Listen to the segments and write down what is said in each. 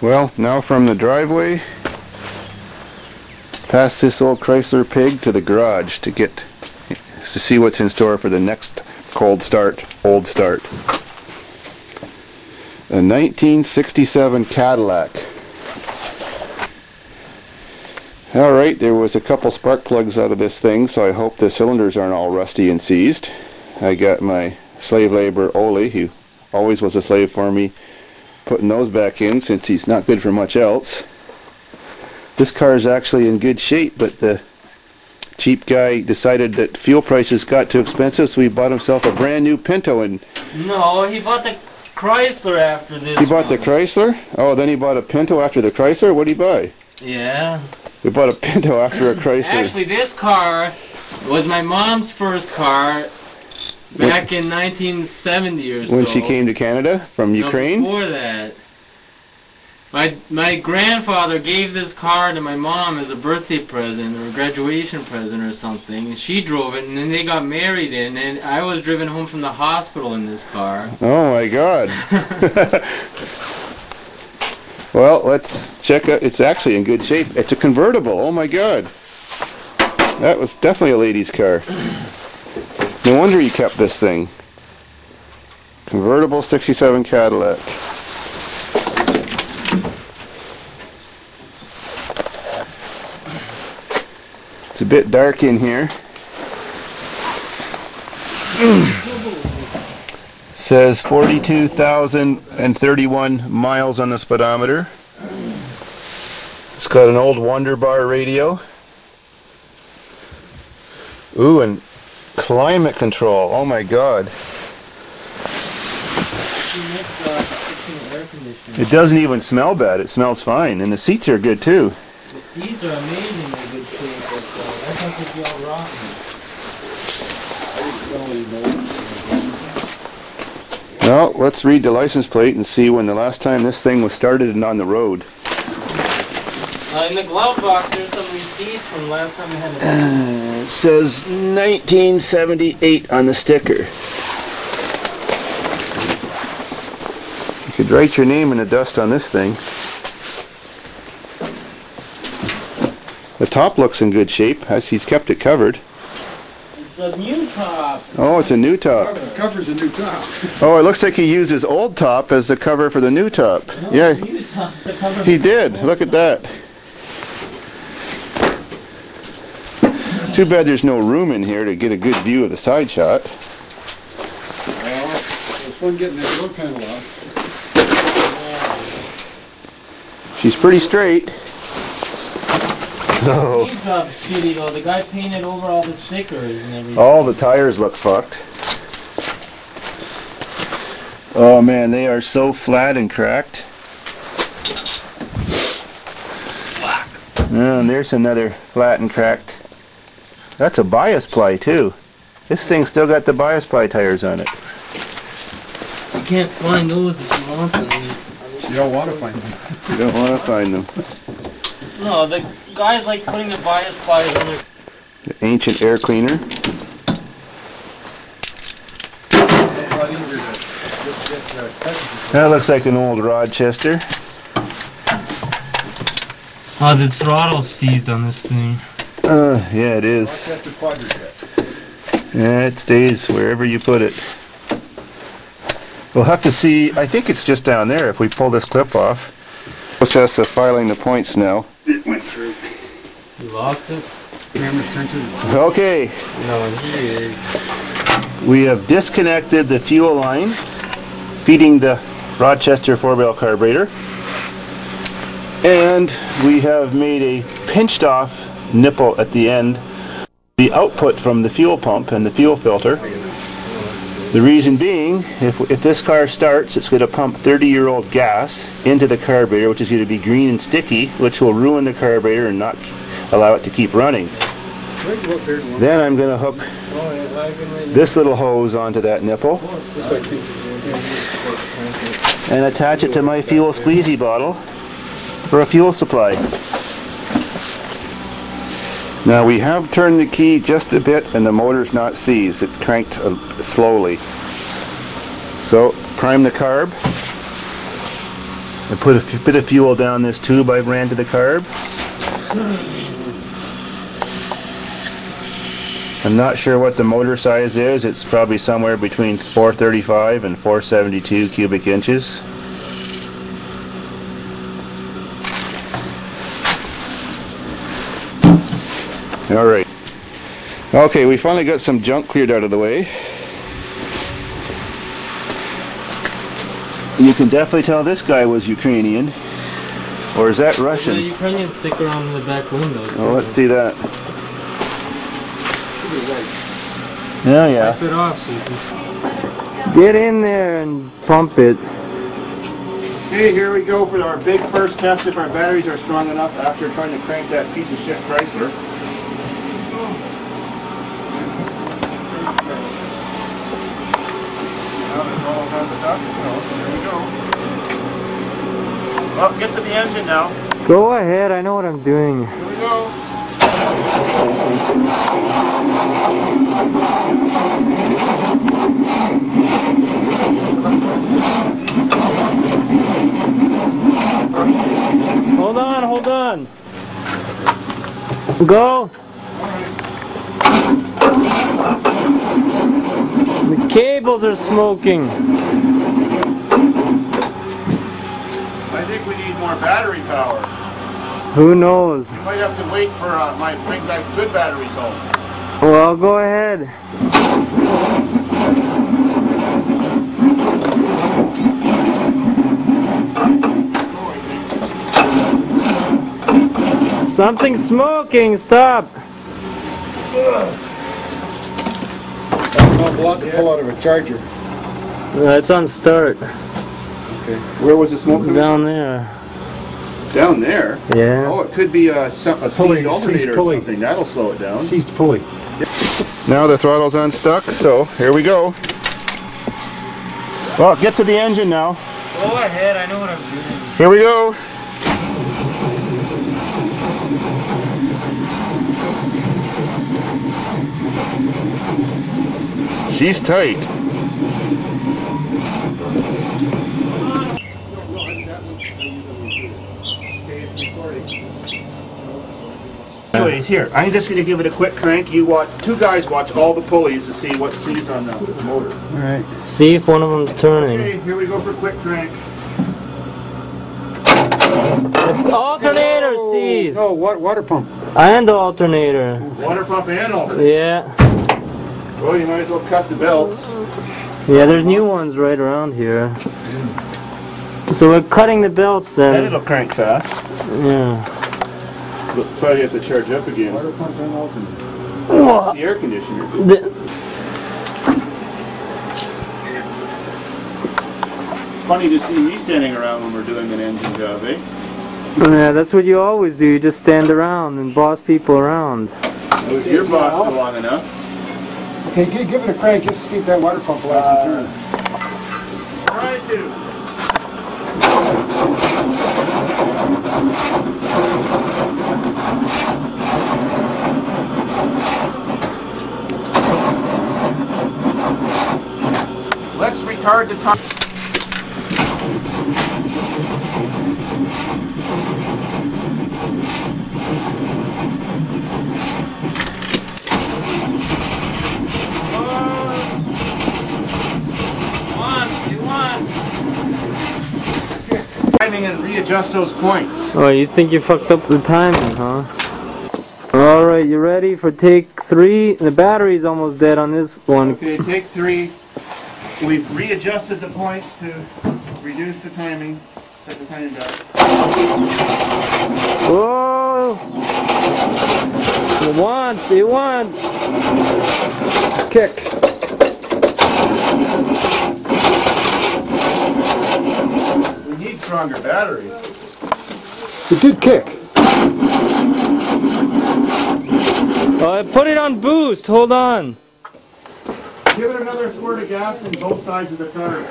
Well, now from the driveway, past this old Chrysler pig to the garage to see what's in store for the next old start. A 1967 Cadillac. Alright, there was a couple spark plugs out of this thing, so I hope the cylinders aren't all rusty and seized. I got my slave labor Ole, who always was a slave for me, putting those back in since he's not good for much else. This car is actually in good shape, but the cheap guy decided that fuel prices got too expensive, so he bought himself a brand new Pinto. And no, he bought the Chrysler after this. He bought the Chrysler? Oh, then he bought a Pinto after the Chrysler? What did he buy? Yeah. We bought a Pinto after a Chrysler. Actually, this car was my mom's first car back in 1970 or so. When she came to Canada from Ukraine? Before that. My grandfather gave this car to my mom as a birthday present or a graduation present or something, and she drove it, and then they got married in, and I was driven home from the hospital in this car. Oh my God. Well, let's check out. It's actually in good shape. It's a convertible. Oh my God. That was definitely a lady's car. No wonder you kept this thing. Convertible 67 Cadillac. It's a bit dark in here. Says 42,031 miles on the speedometer. It's got an old Wonder Bar radio. Ooh, and climate control. Oh my God. It doesn't even smell bad. It smells fine, and the seats are good too. The seats are amazingly good shape, but I thought they'd be all rotten. Well, let's read the license plate and see when the last time this thing was started and on the road. In the glove box, there's some receipts from last time we had it. It says 1978 on the sticker. You could write your name in the dust on this thing. The top looks in good shape, as he's kept it covered. It's a new top. Oh, it's a new top. The cover's a new top. Oh, it looks like he used his old top as the cover for the new top. No, Yeah, new top, the cover he did. Look at that. Too bad there's no room in here to get a good view of the side shot. Well, it's fun getting that door panel off. She's pretty straight. The new top's shitty though. The guy painted over all the stickers and everything. All the tires look fucked. Oh man, they are so flat and cracked. Oh, and there's another flat and cracked. That's a bias ply too. This thing's still got the bias ply tires on it. You can't find those if you want them. You don't want to find them. You don't want to find them. No, the guys like putting the bias plies on their... The ancient air cleaner. That looks like an old Rochester. Oh, the throttle's seized on this thing. Yeah, it is. Yeah, it stays wherever you put it. We'll have to see. I think it's just down there if we pull this clip off. Process of filing the points now. It went through. You lost it? Camera sensitive. Okay. No, he is. We have disconnected the fuel line feeding the Rochester 4-barrel carburetor, and we have made a pinched off nipple at the end, the output from the fuel pump and the fuel filter. The reason being, if this car starts, it's going to pump 30-year-old gas into the carburetor, which is going to be green and sticky, which will ruin the carburetor and not allow it to keep running. Then I'm going to hook this little hose onto that nipple and attach it to my fuel squeezy bottle for a fuel supply. Now we have turned the key just a bit and the motor's not seized. It cranked slowly. So prime the carb. I put a bit of fuel down this tube I ran to the carb. I'm not sure what the motor size is. It's probably somewhere between 435 and 472 cubic inches. Alright. Okay, we finally got some junk cleared out of the way. You can definitely tell this guy was Ukrainian. Or is that Russian? The Ukrainian sticker on the back window. Oh, let's see that. Oh yeah. Wipe it off so you can see. Get in there and pump it. Okay, here we go for our big first test if our batteries are strong enough after trying to crank that piece of shit Chrysler. There we go. Well, get to the engine now. Go ahead, I know what I'm doing. Here we go. Hold on, hold on. Go. The cables are smoking. I think we need more battery power. Who knows? We might have to wait for my bring back good batteries home. Well, go ahead. Something's smoking. Stop. I'll block to pull out of a charger. It's on start. Okay. Where was the smoke coming Down there. Down there? Yeah. Oh, it could be a seized alternator or pulley. something. That'll slow it down. Seized pulley. Now the throttle's unstuck, so here we go. Well, get to the engine now. Go ahead, I know what I'm doing. Here we go. She's tight. Anyways, here, I'm just going to give it a quick crank. You watch, two guys watch all the pulleys to see what's seized on the motor. Alright. See if one of them's turning. Okay, here we go for a quick crank. Alternator seized. No, water pump. And the alternator. Water pump and alternator. Yeah. Well, you might as well cut the belts. Yeah, there's new ones right around here. So we're cutting the belts Then then. it'll crank fast. Yeah. We'll probably have to charge up again. Water pump and alternator. That's the air conditioner. It's funny to see me standing around when we're doing an engine job, eh? Yeah, that's what you always do. You just stand around and boss people around. I was your boss for long enough. Okay, give it a crank just to see if that water pump will actually turn. Try to. Let's retard the time. Timing and readjust those points. Oh, you think you fucked up the timing, huh? Alright, you ready for take 3? The battery's almost dead on this one. Okay, take 3. We've readjusted the points to reduce the timing. Set the timing back. Whoa! It wants, it wants. Kick. We need stronger batteries. It did kick. Oh, I put it on boost, hold on. Give it another squirt of gas on both sides of the car.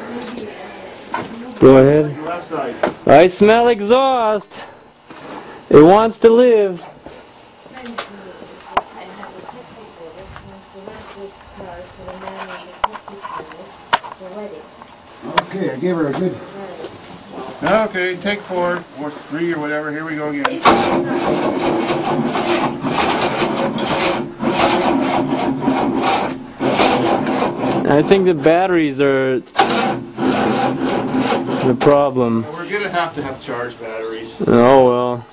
Go ahead. The left side. I smell exhaust. It wants to live. Okay, I gave her a good Okay, take 4 or 3 or whatever. Here we go again. I think the batteries are the problem. We're gonna have to have charged batteries. Oh well.